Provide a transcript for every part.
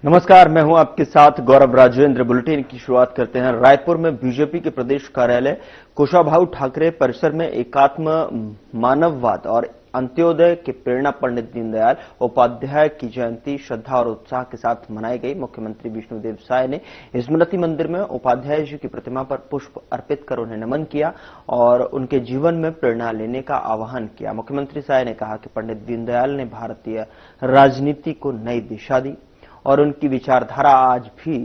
नमस्कार, मैं हूं आपके साथ गौरव राजेंद्र। बुलेटिन की शुरुआत करते हैं। रायपुर में बीजेपी के प्रदेश कार्यालय कुशाभाऊ ठाकरे परिसर में एकात्म मानववाद और अंत्योदय के प्रेरणा पंडित दीनदयाल उपाध्याय की जयंती श्रद्धा और उत्साह के साथ मनाई गई। मुख्यमंत्री विष्णुदेव साय ने स्मृति मंदिर में उपाध्याय जी की प्रतिमा पर पुष्प अर्पित कर उन्हें नमन किया और उनके जीवन में प्रेरणा लेने का आह्वान किया। मुख्यमंत्री साय ने कहा कि पंडित दीनदयाल ने भारतीय राजनीति को नई दिशा दी और उनकी विचारधारा आज भी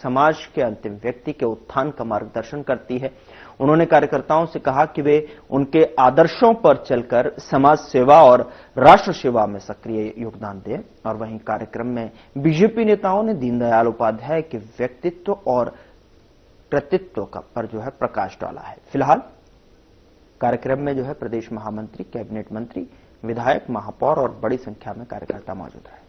समाज के अंतिम व्यक्ति के उत्थान का मार्गदर्शन करती है। उन्होंने कार्यकर्ताओं से कहा कि वे उनके आदर्शों पर चलकर समाज सेवा और राष्ट्र सेवा में सक्रिय योगदान दें। और वहीं कार्यक्रम में बीजेपी नेताओं ने दीनदयाल उपाध्याय के व्यक्तित्व और कृतित्व पर प्रकाश डाला है। फिलहाल कार्यक्रम में प्रदेश महामंत्री, कैबिनेट मंत्री, विधायक, महापौर और बड़ी संख्या में कार्यकर्ता मौजूद रहे।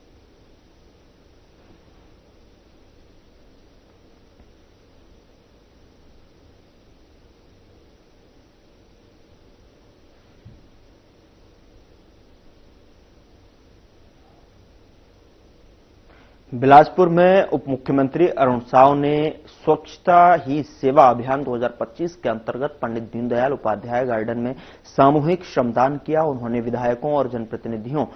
बिलासपुर में उप मुख्यमंत्री अरुण साव ने स्वच्छता ही सेवा अभियान 2025 के अंतर्गत पंडित दीनदयाल उपाध्याय गार्डन में सामूहिक श्रमदान किया। उन्होंने विधायकों और जनप्रतिनिधियों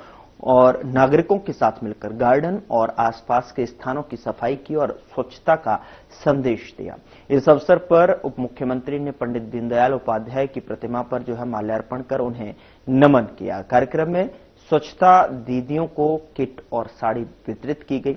और नागरिकों के साथ मिलकर गार्डन और आसपास के स्थानों की सफाई की और स्वच्छता का संदेश दिया। इस अवसर पर उप मुख्यमंत्री ने पंडित दीनदयाल उपाध्याय की प्रतिमा पर माल्यार्पण कर उन्हें नमन किया। कार्यक्रम में स्वच्छता दीदियों को किट और साड़ी वितरित की गई,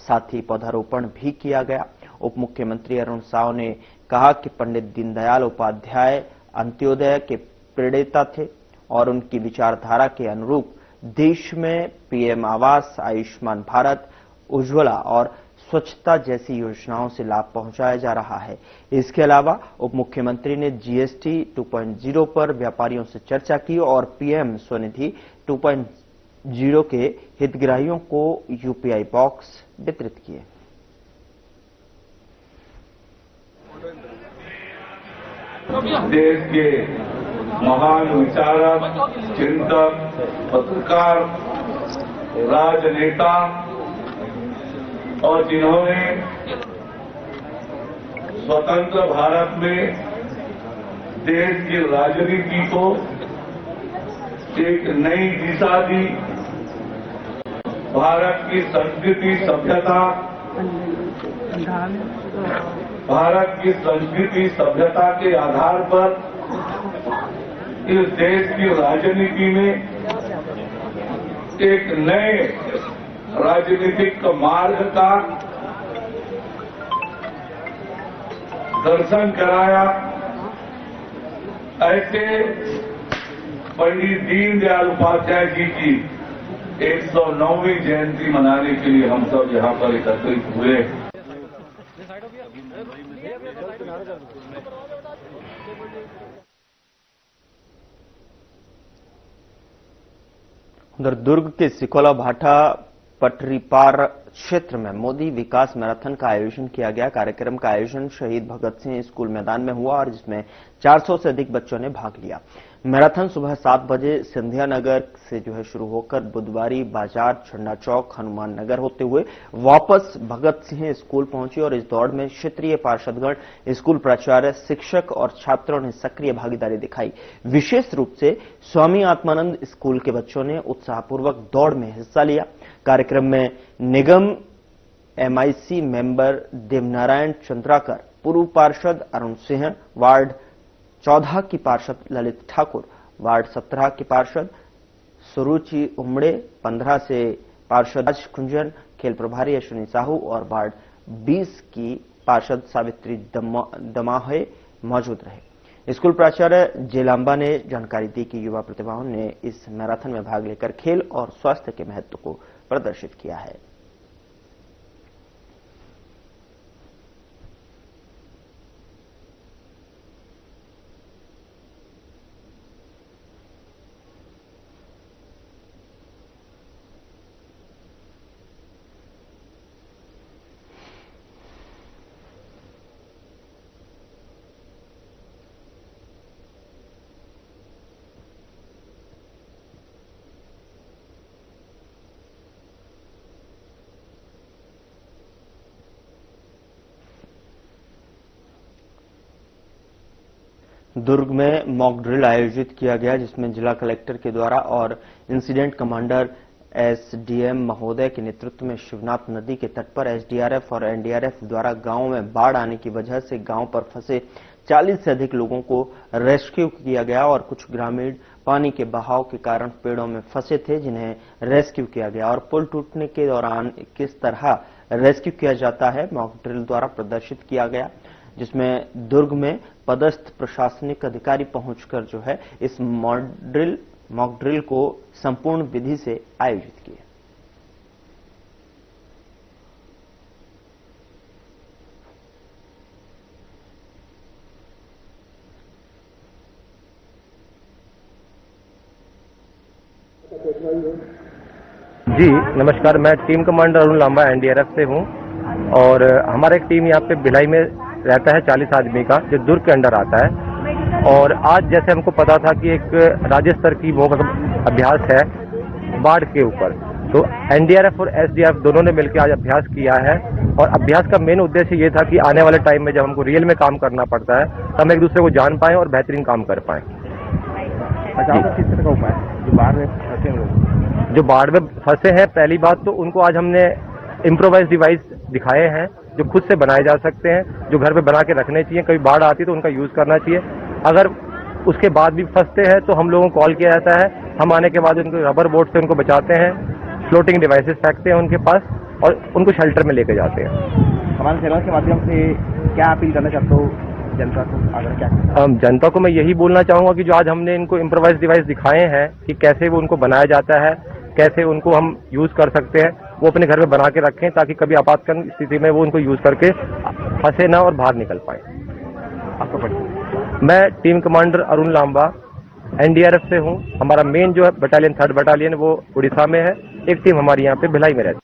साथ ही पौधारोपण भी किया गया। उप मुख्यमंत्री अरुण साव ने कहा कि पंडित दीनदयाल उपाध्याय अंत्योदय के प्रणेता थे और उनकी विचारधारा के अनुरूप देश में पीएम आवास, आयुष्मान भारत, उज्ज्वला और स्वच्छता जैसी योजनाओं से लाभ पहुंचाया जा रहा है। इसके अलावा उप मुख्यमंत्री ने जीएसटी 2.0 पर व्यापारियों से चर्चा की और पीएम स्वनिधि 2.0 के हितग्राहियों को यूपीआई बॉक्स वितरित किए। देश के महान विचारक, चिंतक, पत्रकार, राजनेता और जिन्होंने स्वतंत्र भारत में देश की राजनीति को एक नई दिशा दी, भारत की संस्कृति सभ्यता के आधार पर इस देश की राजनीति में एक नए राजनीतिक मार्ग का दर्शन कराया। ऐसे पंडित दीनदयाल उपाध्याय जी की 109वीं जयंती मनाने के लिए हम सब यहां पर एकत्रित हुए। उधर दुर्ग के सिकोला भाटा पटरी पार क्षेत्र में मोदी विकास मैराथन का आयोजन किया गया। कार्यक्रम का आयोजन शहीद भगत सिंह स्कूल मैदान में हुआ और जिसमें 400 से अधिक बच्चों ने भाग लिया। मैराथन सुबह 7 बजे सिंधिया नगर से शुरू होकर बुधवारी बाजार, झंडा चौक, हनुमान नगर होते हुए वापस भगत सिंह स्कूल पहुंची और इस दौड़ में क्षेत्रीय पार्षदगण, स्कूल प्राचार्य, शिक्षक और छात्रों ने सक्रिय भागीदारी दिखाई। विशेष रूप से स्वामी आत्मानंद स्कूल के बच्चों ने उत्साहपूर्वक दौड़ में हिस्सा लिया। कार्यक्रम में निगम एमआईसी मेंबर देवनारायण चंद्राकर, पूर्व पार्षद अरुण सिंह, वार्ड 14 की पार्षद ललित ठाकुर, वार्ड 17 की पार्षद सुरुचि उमड़े, 15 से पार्षद राज कुंजन, खेल प्रभारी अश्विनी साहू और वार्ड 20 की पार्षद सावित्री दमाहे मौजूद रहे। स्कूल प्राचार्य जेलांबा ने जानकारी दी कि युवा प्रतिभाओं ने इस मैराथन में भाग लेकर खेल और स्वास्थ्य के महत्व को प्रदर्शित किया है। दुर्ग में मॉक ड्रिल आयोजित किया गया, जिसमें जिला कलेक्टर के द्वारा और इंसिडेंट कमांडर एसडीएम महोदय के नेतृत्व में शिवनाथ नदी के तट पर एसडीआरएफ और एनडीआरएफ द्वारा गांव में बाढ़ आने की वजह से गांव पर फंसे 40 से अधिक लोगों को रेस्क्यू किया गया और कुछ ग्रामीण पानी के बहाव के कारण पेड़ों में फंसे थे, जिन्हें रेस्क्यू किया गया। और पुल टूटने के दौरान किस तरह रेस्क्यू किया जाता है मॉक ड्रिल द्वारा प्रदर्शित किया गया, जिसमें दुर्ग में पदस्थ प्रशासनिक अधिकारी पहुंचकर जो है इस मॉक ड्रिल को संपूर्ण विधि से आयोजित किया। जी नमस्कार, मैं team commander Arun Lamba NDRF से हूं और हमारा एक टीम यहाँ पे भिलाई में रहता है 40 आदमी का, जो दुर्ग के अंडर आता है। और आज जैसे हमको पता था कि एक राज्य स्तर की मॉक अभ्यास है बाढ़ के ऊपर, तो एनडीआरएफ और एसडीआरएफ दोनों ने मिलकर आज अभ्यास किया है। और अभ्यास का मेन उद्देश्य ये था कि आने वाले टाइम में जब हमको रियल में काम करना पड़ता है तो हम एक दूसरे को जान पाएं और बेहतरीन काम कर पाएं। बचाव का किस तरह का उपाय जो बाढ़ में फंसे लोग, जो बाढ़ में फंसे हैं, पहली बात तो उनको आज हमने इम्प्रोवाइज डिवाइस दिखाए हैं जो खुद से बनाए जा सकते हैं, जो घर पे बना के रखने चाहिए। कभी बाढ़ आती है तो उनका यूज करना चाहिए। अगर उसके बाद भी फंसते हैं तो हम लोगों को कॉल किया जाता है, हम आने के बाद उनको रबर बोट से उनको बचाते हैं, फ्लोटिंग डिवाइसेस फेंकते हैं उनके पास और उनको शेल्टर में लेके जाते हैं। हमारे चैनल के माध्यम से क्या अपील करना चाहते हो जनता को? अगर क्या जनता को मैं यही बोलना चाहूंगा कि जो आज हमने इनको इम्प्रोवाइज डिवाइस दिखाए हैं कि कैसे वो उनको बनाया जाता है, कैसे उनको हम यूज कर सकते हैं, वो अपने घर में बना के रखें ताकि कभी आपातकालीन स्थिति में वो उनको यूज करके फंसे ना और बाहर निकल पाए। आपका परिचय? मैं team commander Arun Lamba NDRF से हूं। हमारा मेन जो है बटालियन 3rd बटालियन वो उड़ीसा में है। एक टीम हमारी यहाँ पे भिलाई में रहती है।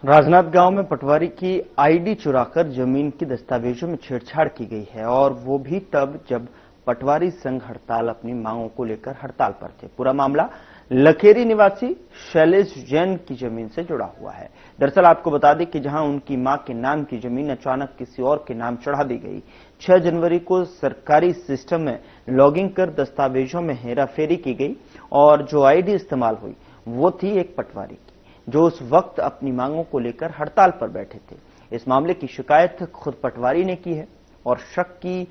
राजनाथ गांव में पटवारी की आईडी चुराकर जमीन की दस्तावेजों में छेड़छाड़ की गई है, और वो भी तब जब पटवारी संघ हड़ताल अपनी मांगों को लेकर हड़ताल पर थे। पूरा मामला लखेरी निवासी शैलेश जैन की जमीन से जुड़ा हुआ है। दरअसल आपको बता दें कि जहां उनकी मां के नाम की जमीन अचानक किसी और के नाम चढ़ा दी गई। 6 जनवरी को सरकारी सिस्टम में लॉगिंग कर दस्तावेजों में हेराफेरी की गई और जो आईडी इस्तेमाल हुई वो थी एक पटवारी की, जो उस वक्त अपनी मांगों को लेकर हड़ताल पर बैठे थे। इस मामले की शिकायत खुद पटवारी ने की है और शक की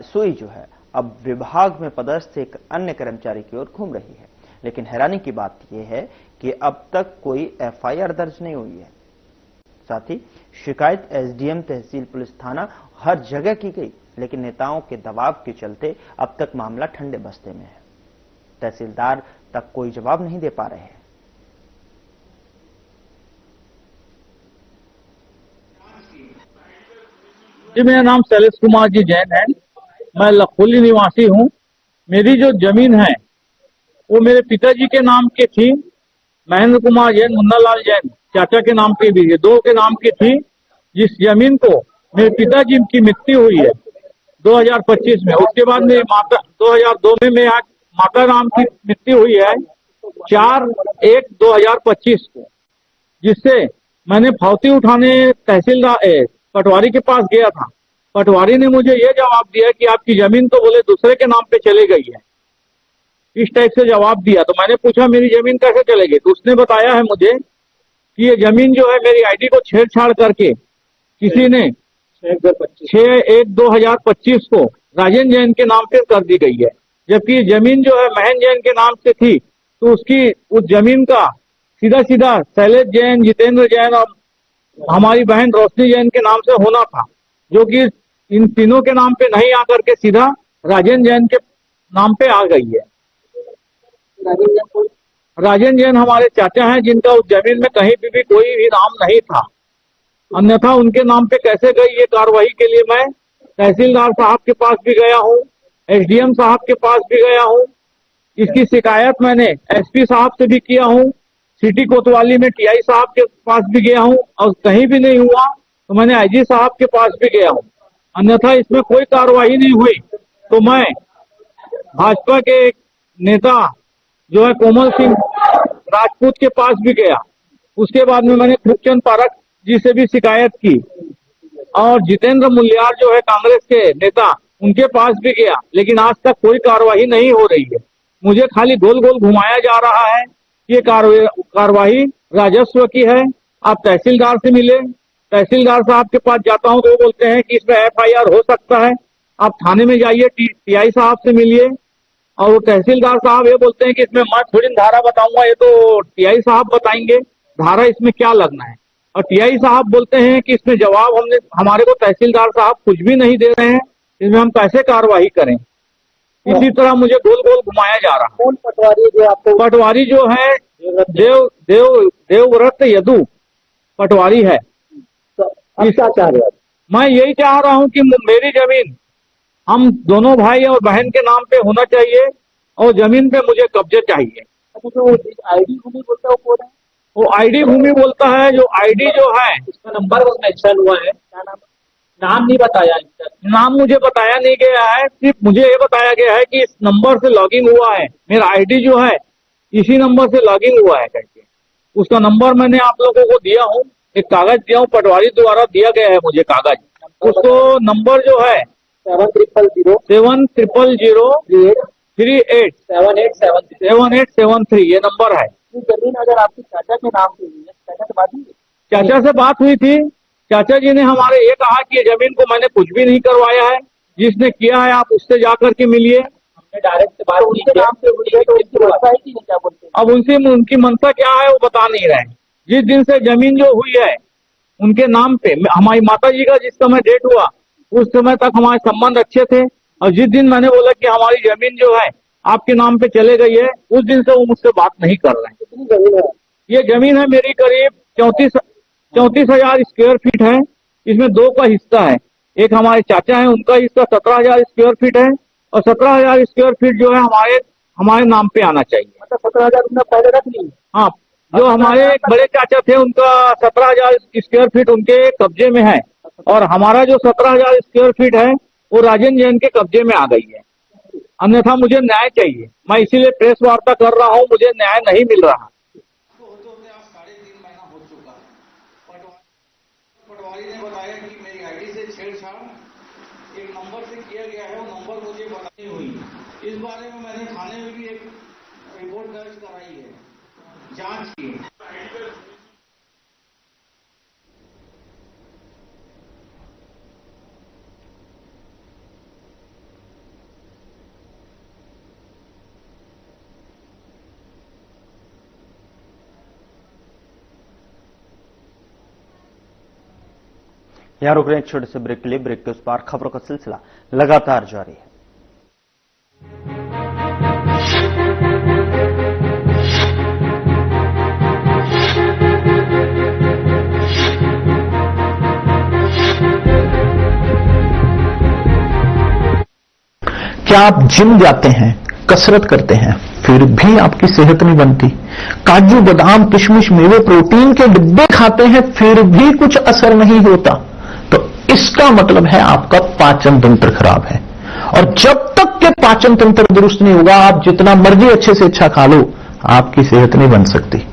सुई जो है अब विभाग में पदस्थ एक अन्य कर्मचारी की ओर घूम रही है। लेकिन हैरानी की बात यह है कि अब तक कोई एफआईआर दर्ज नहीं हुई है। साथ ही शिकायत एसडीएम, तहसील, पुलिस थाना हर जगह की गई, लेकिन नेताओं के दबाव के चलते अब तक मामला ठंडे बस्ते में है। तहसीलदार तक कोई जवाब नहीं दे पा रहे हैं। जी, मेरा नाम शैलेश कुमार जी जैन है। मैं लखोली निवासी हूँ। मेरी जो जमीन है वो मेरे पिताजी के नाम की थी, महेंद्र कुमार जैन, मुन्नालाल जैन चाचा के नाम पे भी, ये दो के नाम की थी। जिस जमीन को मेरे पिताजी की मृत्यु हुई है 2025 में, उसके बाद मेरी माता 2002 में मेरी माता नाम की मृत्यु हुई है 4/1/2025 को, जिससे मैंने फावती उठाने तहसीलदार पटवारी के पास गया था। पटवारी ने मुझे ये जवाब दिया कि आपकी जमीन तो बोले दूसरे के नाम पे चली गई है, इस टाइप से जवाब दिया। तो मैंने पूछा मेरी जमीन कैसे चलेगी, तो उसने बताया है मुझे कि ये जमीन जो है मेरी आईडी को छेड़छाड़ करके किसी ने 6/1/2025 को राजेंद्र जैन के नाम पे कर दी गई है, जबकि जमीन जो है महेंद्र जैन के नाम से थी। तो उसकी उस जमीन का सीधा सीधा शैलेश जैन, जितेंद्र जैन और हमारी बहन रोशनी जैन के नाम से होना था, जो कि इन तीनों के नाम पे नहीं आकर के सीधा राजेंद्र जैन के नाम पे आ गई है। राजेंद्र जैन हमारे चाचा हैं, जिनका उस जमीन में कहीं भी कोई भी नाम नहीं था, अन्यथा उनके नाम पे कैसे गई ये कार्रवाई के लिए मैं तहसीलदार साहब के पास भी गया हूँ, एसडीएम साहब के पास भी गया हूँ। इसकी शिकायत मैंने एसपी साहब से भी किया हूँ, सिटी कोतवाली में टीआई साहब के पास भी गया हूँ, और कहीं भी नहीं हुआ तो मैंने आईजी साहब के पास भी गया हूँ, अन्यथा इसमें कोई कार्रवाई नहीं हुई। तो मैं भाजपा के नेता जो है कोमल सिंह राजपूत के पास भी गया। उसके बाद में मैंने खूबचंद पारक जी से भी शिकायत की। और जितेंद्र मुलियार जो है कांग्रेस के नेता, उनके पास भी गया, लेकिन आज तक कोई कार्रवाई नहीं हो रही है। मुझे खाली गोल गोल घुमाया जा रहा है। ये कार्रवाई राजस्व की है। आप तहसीलदार से मिले, तहसीलदार साहब के पास जाता हूं तो वो बोलते हैं कि इसमें FIR हो सकता है। आप थाने में जाइए, TI साहब से मिलिए, और वो तहसीलदार साहब ये बोलते हैं कि इसमें मैं थोड़ी धारा बताऊंगा, ये तो TI साहब बताएंगे धारा इसमें क्या लगना है। और TI साहब बोलते हैं कि इसमें जवाब हमारे को तहसीलदार साहब कुछ भी नहीं दे रहे हैं, इसमें हम कैसे कार्रवाई करें। इसी तरह मुझे गोल गोल घुमाया जा रहा है। कौन पटवारी जो आपको? पटवारी जो है देवव्रत यदु पटवारी है। तो अब क्या चाह रहे हो? मैं यही चाह रहा हूं कि मेरी जमीन हम दोनों भाई और बहन के नाम पे होना चाहिए, और जमीन पे मुझे कब्जे चाहिए। अच्छा, जो ID भूमि बोलता है वो कौन है? वो ID भूमि बोलता है, जो ID जो है उसका नंबर उसमें मेंशन हुआ है, क्या नाम? नाम नहीं बताया। नाम मुझे बताया नहीं गया है, सिर्फ मुझे ये बताया गया है कि इस नंबर से लॉगिंग हुआ है, मेरा ID जो है इसी नंबर से लॉगिंग हुआ है करके। उसका नंबर मैंने आप लोगों को दिया हूँ, एक कागज दिया हूँ, पटवारी द्वारा दिया गया है मुझे कागज। उसको नंबर जो है 7873 ये नंबर है। जमीन अगर आपके चाचा के नाम पे हुई है, चाचा से बात हुई? चाचा से बात हुई थी। चाचा जी ने हमारे ये कहा कि ये जमीन को मैंने कुछ भी नहीं करवाया है, जिसने किया है आप उससे जाकर के मिलिए। हमने डायरेक्ट से बात उनके नाम पे हुई है, तो उनकी मंशा है कि नहीं, क्या बोलते हैं? अब उनकी मंशा क्या है वो बता नहीं रहे। जिस दिन से जमीन जो हुई है उनके नाम पे, हमारी माता जी का जिस समय डेट हुआ उस समय तक हमारे संबंध अच्छे थे, और जिस दिन मैंने बोला कि हमारी जमीन जो है आपके नाम पे चले गई है, उस दिन से वो मुझसे बात नहीं कर रहे हैं। कितनी जमीन है? ये जमीन है मेरी करीब 34,000 स्क्वायर फीट है। इसमें दो का हिस्सा है, एक हमारे चाचा है उनका हिस्सा 17,000 स्क्वायर फीट है, और 17,000 स्क्वायर फीट जो है हमारे नाम पे आना चाहिए। मतलब 17,000 उन्होंने पहले रख ली? हाँ, जो हमारे बड़े चाचा थे उनका 17,000 स्क्वायर फीट उनके कब्जे में है, और हमारा जो 17,000 स्क्वायर फीट है वो राजेंद्र जैन के कब्जे में आ गई है। अन्यथा मुझे न्याय चाहिए, मैं इसीलिए प्रेस वार्ता कर रहा हूँ, मुझे न्याय नहीं मिल रहा। पटवारी ने बताया कि मेरी ID से छेड़छाड़ एक नंबर से किया गया है, वो नंबर मुझे पता नहीं हुई। इस बारे में मैंने थाने में भी एक रिपोर्ट दर्ज कराई है, जांच की। यहां रुक रहे हैं एक छोटे से ब्रेक के लिए। ब्रेक के उस पार खबरों का सिलसिला लगातार जारी है। क्या आप जिम जाते हैं, कसरत करते हैं, फिर भी आपकी सेहत नहीं बनती? काजू बादाम किशमिश मेवे प्रोटीन के डिब्बे खाते हैं फिर भी कुछ असर नहीं होता, तो इसका मतलब है आपका पाचन तंत्र खराब है। और जब तक के पाचन तंत्र दुरुस्त नहीं होगा, आप जितना मर्जी अच्छे से अच्छा खा लो, आपकी सेहत नहीं बन सकती।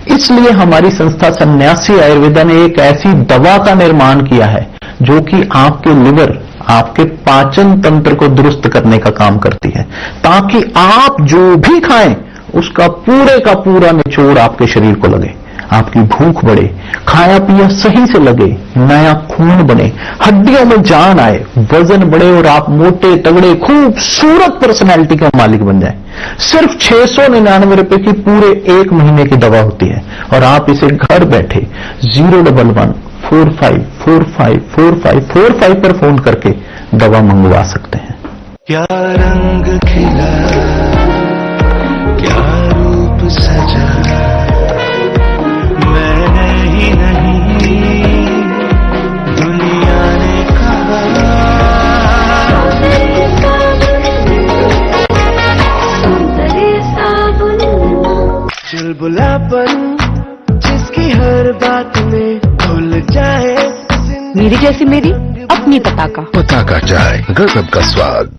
इसलिए हमारी संस्था सन्यासी आयुर्वेदा ने एक ऐसी दवा का निर्माण किया है जो कि आपके लिवर, आपके पाचन तंत्र को दुरुस्त करने का काम करती है, ताकि आप जो भी खाएं उसका पूरे का पूरा निचोड़ आपके शरीर को लगे, आपकी भूख बढ़े, खाया पिया सही से लगे, नया खून बने, हड्डियों में जान आए, वजन बढ़े और आप मोटे तगड़े खूबसूरत पर्सनैलिटी का मालिक बन जाए। सिर्फ 699 रुपए की पूरे 1 महीने की दवा होती है, और आप इसे घर बैठे 01145454545 पर फोन करके दवा मंगवा सकते हैं। क्या रंग खिला, क्या रूप सजा, मैंने ही नहीं दुनिया ने कहा। चुलबुलापन जिसकी हर बात में भूल जाए, मेरी जैसी मेरी अपनी पताका चाय, गजब का स्वाद।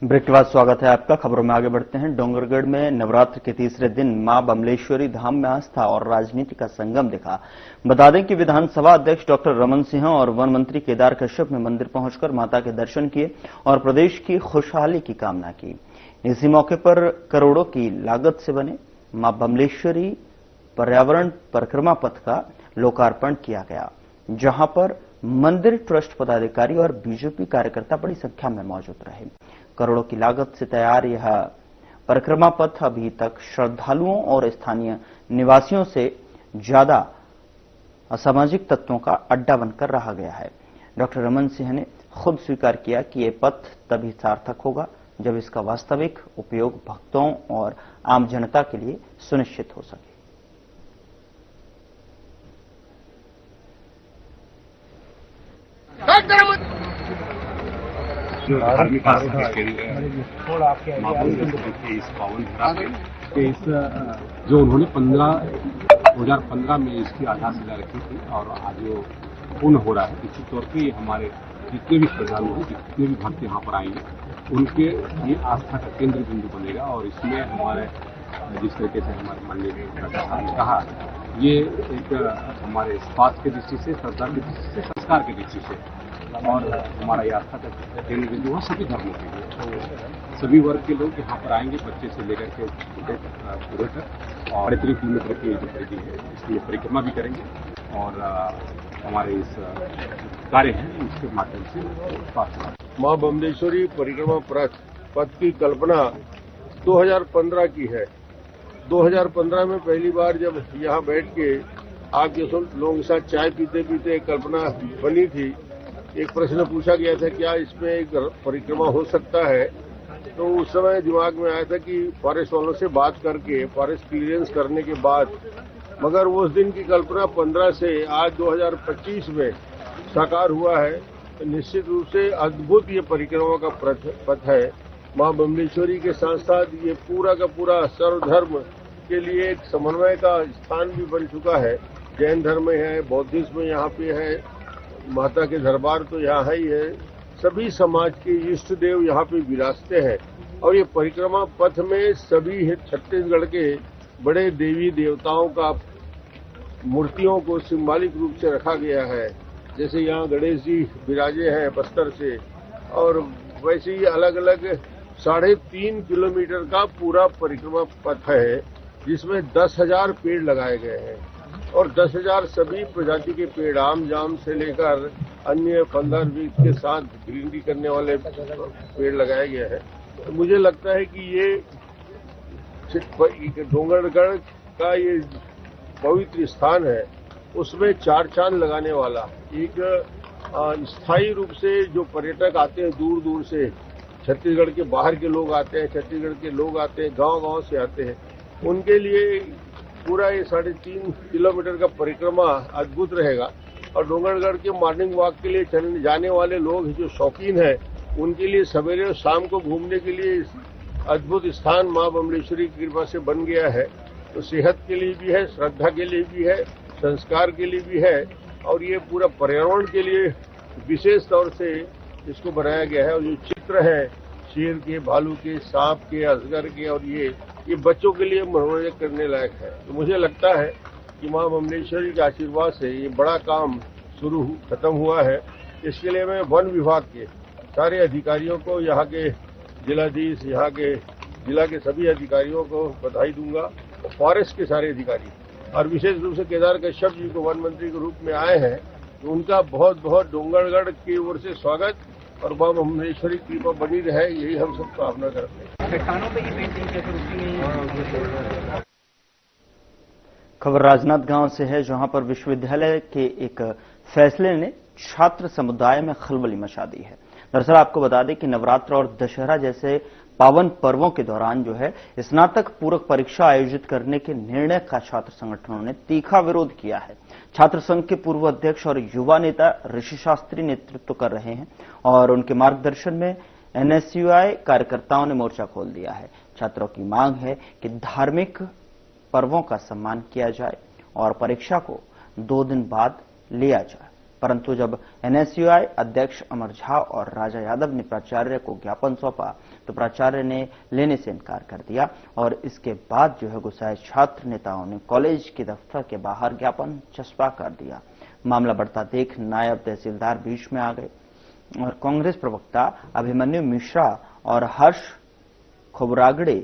ब्रेक के बाद स्वागत है आपका। खबरों में आगे बढ़ते हैं। डोंगरगढ़ में नवरात्र के तीसरे दिन मां बमलेश्वरी धाम में आस्था और राजनीति का संगम दिखा। बता दें कि विधानसभा अध्यक्ष डॉक्टर रमन सिंह और वन मंत्री केदार कश्यप ने मंदिर पहुंचकर माता के दर्शन किए और प्रदेश की खुशहाली की कामना की। इसी मौके पर करोड़ों की लागत से बने मां बमलेश्वरी पर्यावरण परिक्रमा पथ का लोकार्पण किया गया, जहां पर मंदिर ट्रस्ट पदाधिकारी और बीजेपी कार्यकर्ता बड़ी संख्या में मौजूद रहे। करोड़ों की लागत से तैयार यह परिक्रमा पथ अभी तक श्रद्धालुओं और स्थानीय निवासियों से ज्यादा असामाजिक तत्वों का अड्डा बनकर रहा गया है। डॉक्टर रमन सिंह ने खुद स्वीकार किया कि यह पथ तभी सार्थक होगा जब इसका वास्तविक उपयोग भक्तों और आम जनता के लिए सुनिश्चित हो सके। जो धार्मिक आस्था के केंद्र मां बमलेश्वरी के इस पावन धरा पे इस जो उन्होंने 2015 में इसकी आधारशिला रखी थी और आज वो पूर्ण हो रहा है। निश्चित तौर पे हमारे जितने भी श्रद्धालु हैं, जितने भी भक्त यहाँ पर आएंगे, उनके ये आस्था का केंद्र बिंदु बनेगा। और इसमें हमारे जिस तरीके से हमारे माननीय डॉक्टर साहब ने कहा, ये एक हमारे स्वास्थ्य की दृष्टि से, श्रद्धा की दृष्टि से, संस्कार की दृष्टि से और हमारा ये आस्था का केंद्र बिंदु है सभी धर्मों के लिए। तो सभी वर्ग के लोग यहाँ पर आएंगे, बच्चे से लेकर के छोटे पूरे तक, और 3 किलोमीटर की जो परिधि है इसकी परिक्रमा भी करेंगे और हमारे इस कार्य हैं उसके माध्यम से मां बमलेश्वरी परिक्रमा पथ की कल्पना 2015 की है। 2015 में पहली बार जब यहाँ बैठ के आपके लोगों के साथ चाय पीते पीते एक कल्पना बनी थी, एक प्रश्न पूछा गया था क्या इसमें एक परिक्रमा हो सकता है। तो उस समय दिमाग में आया था कि फॉरेस्ट वालों से बात करके फॉरेस्ट क्लियरेंस करने के बाद, मगर उस दिन की कल्पना 15 से आज 2025 में साकार हुआ है। तो निश्चित रूप से अद्भुत ये परिक्रमा का पथ है। मां बमलेश्वरी के साथ साथ ये पूरा का पूरा सर्वधर्म के लिए एक समन्वय का स्थान भी बन चुका है। जैन धर्म में है, बौद्धिज्म यहाँ पे है, माता के दरबार तो यहाँ ही है, सभी समाज के इष्ट देव यहाँ पे विराजते हैं। और ये परिक्रमा पथ में सभी छत्तीसगढ़ के बड़े देवी देवताओं का मूर्तियों को सिंबॉलिक रूप से रखा गया है। जैसे यहाँ गणेश जी विराजे हैं बस्तर से, और वैसे ही अलग अलग 3.5 किलोमीटर का पूरा परिक्रमा पथ है, जिसमें 10,000 पेड़ लगाए गए हैं और 10,000 सभी प्रजाति के पेड़, आम जाम से लेकर अन्य 15 वृक्ष के साथ ग्रीनरी करने वाले पेड़ लगाए गए हैं। तो मुझे लगता है कि ये डोंगरगढ़ का ये पवित्र स्थान है, उसमें 4 चांद लगाने वाला एक स्थायी रूप से जो पर्यटक आते हैं दूर दूर से, छत्तीसगढ़ के बाहर के लोग आते हैं, छत्तीसगढ़ के लोग आते हैं, गांव-गांव से आते हैं, उनके लिए पूरा ये 3.5 किलोमीटर का परिक्रमा अद्भुत रहेगा। और डोंगरगढ़ के मॉर्निंग वॉक के लिए जाने वाले लोग जो शौकीन हैं, उनके लिए सवेरे और शाम को घूमने के लिए अद्भुत स्थान मां बमलेश्वरी की कृपा से बन गया है। तो सेहत के लिए भी है, श्रद्धा के लिए भी है, संस्कार के लिए भी है, और ये पूरा पर्यावरण के लिए विशेष तौर से इसको बनाया गया है। और जो चित्र है शेर के, भालू के, सांप के, अजगर के, और ये बच्चों के लिए मनोरंजन करने लायक है। तो मुझे लगता है कि मां बमलेश्वरी के आशीर्वाद से ये बड़ा काम खत्म हुआ है। इसके लिए मैं वन विभाग के सारे अधिकारियों को, यहाँ के जिलाधीश, यहाँ के जिला के सभी अधिकारियों को बधाई दूंगा, फॉरेस्ट के सारे अधिकारी, और विशेष रूप से केदार कश्यप जी को वन मंत्री के रूप में आए हैं, तो उनका बहुत बहुत डोंगरगढ़ की ओर से स्वागत, और मां बमलेश्वरी की कृपा बनी रहे, यही हम सब कामना करते हैं। खबर राजनांदगांव से है, जहां पर विश्वविद्यालय के एक फैसले ने छात्र समुदाय में खलबली मचा दी है। दरअसल आपको बता दें कि नवरात्र और दशहरा जैसे पावन पर्वों के दौरान जो है स्नातक पूरक परीक्षा आयोजित करने के निर्णय का छात्र संगठनों ने तीखा विरोध किया है। छात्र संघ के पूर्व अध्यक्ष और युवा नेता ऋषि शास्त्री नेतृत्व कर रहे हैं और उनके मार्गदर्शन में एनएसयूआई कार्यकर्ताओं ने मोर्चा खोल दिया है। छात्रों की मांग है कि धार्मिक पर्वों का सम्मान किया जाए और परीक्षा को 2 दिन बाद लिया जाए। परंतु जब एनएसयूआई अध्यक्ष अमर झा और राजा यादव ने प्राचार्य को ज्ञापन सौंपा तो प्राचार्य ने लेने से इनकार कर दिया और इसके बाद गुस्साए छात्र नेताओं ने कॉलेज के दफ्तर के बाहर ज्ञापन चस्पा कर दिया। मामला बढ़ता देख नायब तहसीलदार बीच में आ गए और कांग्रेस प्रवक्ता अभिमन्यु मिश्रा और हर्ष खोबरागड़े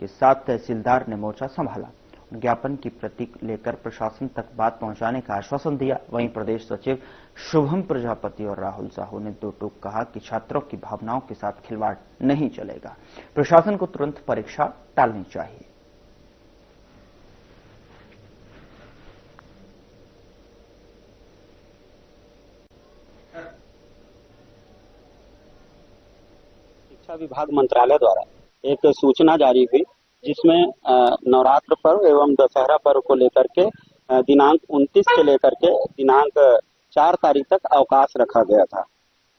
के साथ तहसीलदार ने मोर्चा संभाला। ज्ञापन की प्रति लेकर प्रशासन तक बात पहुंचाने का आश्वासन दिया। वहीं प्रदेश सचिव शुभम प्रजापति और राहुल साहू ने दो टूक कहा कि छात्रों की भावनाओं के साथ खिलवाड़ नहीं चलेगा, प्रशासन को तुरंत परीक्षा टालनी चाहिए। शिक्षा विभाग मंत्रालय द्वारा एक सूचना जारी हुई जिसमें नवरात्र पर्व एवं दशहरा पर्व को लेकर के दिनांक 29 से लेकर के दिनांक 4 तारीख तक अवकाश रखा गया था।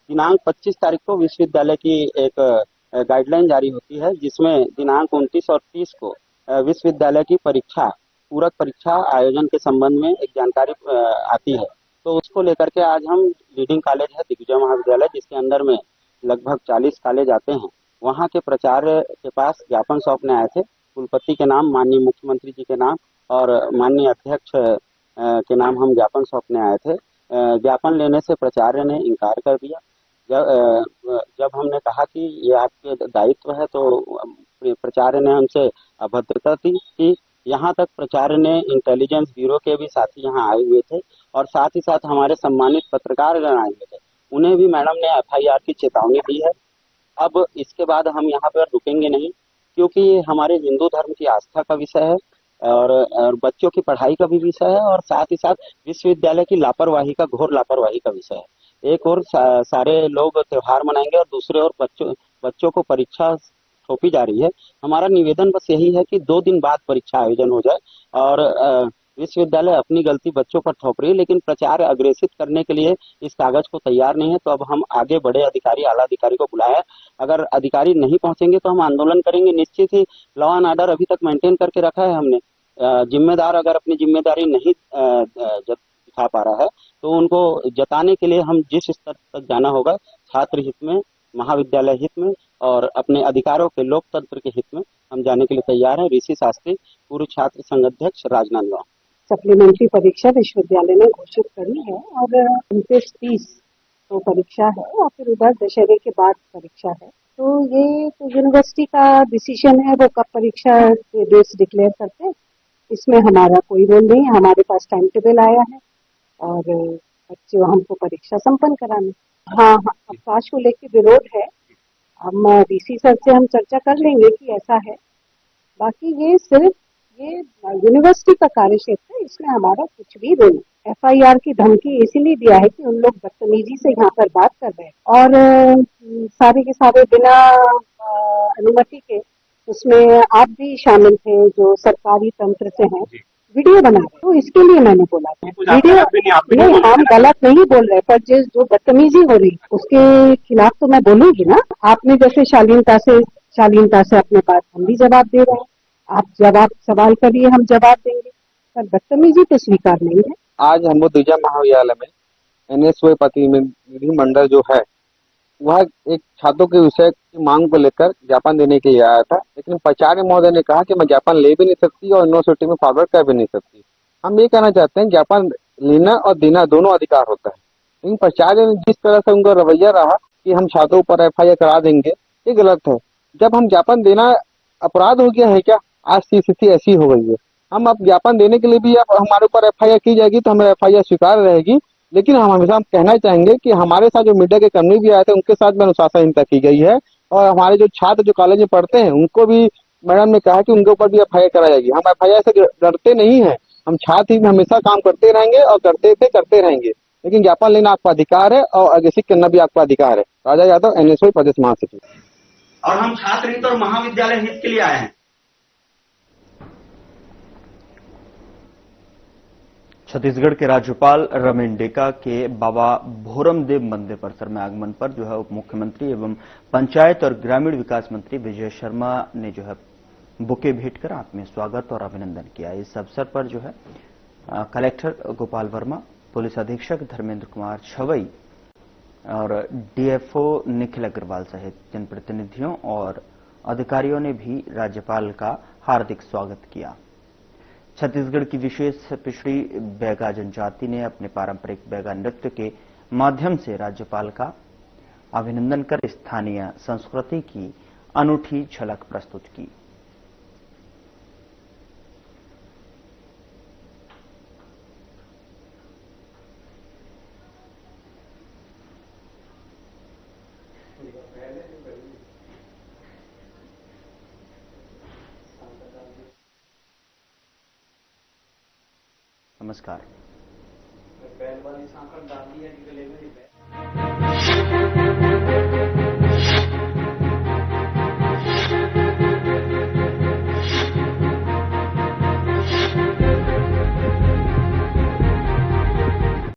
दिनांक 25 तारीख को विश्वविद्यालय की एक गाइडलाइन जारी होती है जिसमें दिनांक 29 और 30 को विश्वविद्यालय की परीक्षा पूरक परीक्षा आयोजन के संबंध में एक जानकारी आती है। तो उसको लेकर के आज हम लीडिंग कॉलेज है दिग्विजय महाविद्यालय, जिसके अंदर में लगभग 40 कॉलेज आते हैं, वहाँ के प्राचार्य के पास ज्ञापन सौंपने आए थे। कुलपति के नाम, माननीय मुख्यमंत्री जी के नाम और माननीय अध्यक्ष के नाम हम ज्ञापन सौंपने आए थे। ज्ञापन लेने से प्राचार्य ने इनकार कर दिया। जब हमने कहा कि ये आपके दायित्व है तो प्राचार्य ने हमसे अभद्रता की। यहाँ तक प्राचार्य ने इंटेलिजेंस ब्यूरो के भी साथी यहाँ आए हुए थे और साथ ही साथ हमारे सम्मानित पत्रकार आए हुए थे, उन्हें भी मैडम ने FIR की चेतावनी दी है। अब इसके बाद हम यहाँ पर रुकेंगे नहीं, क्योंकि ये हमारे हिंदू धर्म की आस्था का विषय है और बच्चों की पढ़ाई का भी विषय है और साथ ही साथ विश्वविद्यालय की लापरवाही का, घोर लापरवाही का विषय है। एक और सारे लोग त्योहार मनाएंगे और दूसरे ओर बच्चों को परीक्षा सौंपी जा रही है। हमारा निवेदन बस यही है कि 2 दिन बाद परीक्षा आयोजन हो जाए और विश्वविद्यालय अपनी गलती बच्चों पर थोप रही है, लेकिन प्रचार अग्रेसित करने के लिए इस कागज को तैयार नहीं है। तो अब हम आगे बड़े अधिकारी, आला अधिकारी को बुलाया। अगर अधिकारी नहीं पहुंचेंगे तो हम आंदोलन करेंगे। निश्चित ही लॉ एंड ऑर्डर अभी तक मेंटेन करके रखा है हमने। जिम्मेदार अगर अपनी जिम्मेदारी नहीं दिखा पा रहा है तो उनको जताने के लिए हम जिस स्तर तक जाना होगा, छात्र हित में, महाविद्यालय हित में और अपने अधिकारों के लोकतंत्र के हित में हम जाने के लिए तैयार है। ऋषि शास्त्री, पूर्व छात्र संघ अध्यक्ष, राजनांदगांव। सप्लीमेंट्री परीक्षा विश्वविद्यालय ने घोषित करी है और 29-30 तो परीक्षा है और फिर उधर दशहरे के बाद परीक्षा है। तो ये तो यूनिवर्सिटी का डिसीजन है, वो कब परीक्षा के डेट्स डिक्लेयर करते हैं, इसमें हमारा कोई रोल नहीं है। हमारे पास टाइम टेबल आया है और बच्चों हमको परीक्षा संपन्न करानी। हाँ, अवकाश को लेकर विरोध है। हम DC सर से हम चर्चा कर लेंगे कि ऐसा है। बाकी ये सिर्फ ये यूनिवर्सिटी का कार्य क्षेत्र है, इसमें हमारा कुछ भी रोल नहीं। FIR की धमकी इसीलिए दिया है कि उन लोग बदतमीजी से यहाँ पर बात कर रहे हैं और सारे के सारे बिना अनुमति के, उसमें आप भी शामिल थे जो सरकारी तंत्र से हैं, वीडियो बना रहे। तो इसके लिए मैंने बोला था वीडियो नहीं, हम गलत नहीं बोल रहे, पर जो बदतमीजी हो रही उसके खिलाफ तो मैं बोलूंगी ना। आपने जैसे शालीनता से अपने बात हम भी जवाब दे रहे हैं, आप सवाल करिए, हम जवाब देंगे, पर बदतमीजी तो स्वीकार नहीं है। आज हम दिग्विजय महाविद्यालय में NSY प्रतिनिधि मंडल जो है वह एक छात्रों के विषय की मांग को लेकर ज्ञापन देने के लिए आया था, लेकिन प्राचार्य महोदय ने कहा कि मैं ज्ञापन ले भी नहीं सकती और यूनिवर्सिटी में फॉरवर्ड कर भी नहीं सकती। हम ये कहना चाहते हैं ज्ञापन लेना और देना दोनों अधिकार होता है, लेकिन प्राचार्य ने जिस तरह से उनका रवैया रहा कि हम छात्रों पर FIR करा देंगे, ये गलत है। जब हम ज्ञापन देना अपराध हो गया है क्या? आज की स्थिति ऐसी हो गई है। हम अब ज्ञापन देने के लिए भी अब हमारे ऊपर FIR की जाएगी तो हमें FIR स्वीकार रहेगी, लेकिन हम हमेशा कहना चाहेंगे कि हमारे साथ जो मीडिया के कर्मी भी आए थे उनके साथ भी अनुशासनहीनता की गई है और हमारे जो छात्र जो कॉलेज में पढ़ते हैं उनको भी मैडम ने कहा कि उनके ऊपर भी FIR कराई जाएगी। हम FIR से डरते नहीं हैं, हम छात्र ही हमेशा काम करते रहेंगे और करते रहेंगे, लेकिन ज्ञापन लेना आपका अधिकार है और अग्रेसित करना भी आपका अधिकार है। राजा यादव, NSY प्रदेश महासचिव। और हम छात्र हित और महाविद्यालय हित के लिए आए हैं। छत्तीसगढ़ के राज्यपाल रमेन डेका के बाबा भोरमदेव मंदिर परिसर में आगमन पर उप मुख्यमंत्री एवं पंचायत और ग्रामीण विकास मंत्री विजय शर्मा ने बुके भेंट कर आत्मीय स्वागत और अभिनंदन किया। इस अवसर पर कलेक्टर गोपाल वर्मा, पुलिस अधीक्षक धर्मेंद्र कुमार छवई और डीएफओ निखिल अग्रवाल सहित जनप्रतिनिधियों और अधिकारियों ने भी राज्यपाल का हार्दिक स्वागत किया। छत्तीसगढ़ की विशेष पिछड़ी बैगा जनजाति ने अपने पारंपरिक बैगा नृत्य के माध्यम से राज्यपाल का अभिनंदन कर स्थानीय संस्कृति की अनूठी झलक प्रस्तुत की। नमस्कार। बैल वाली सांकड़ डाल दी है कि गले में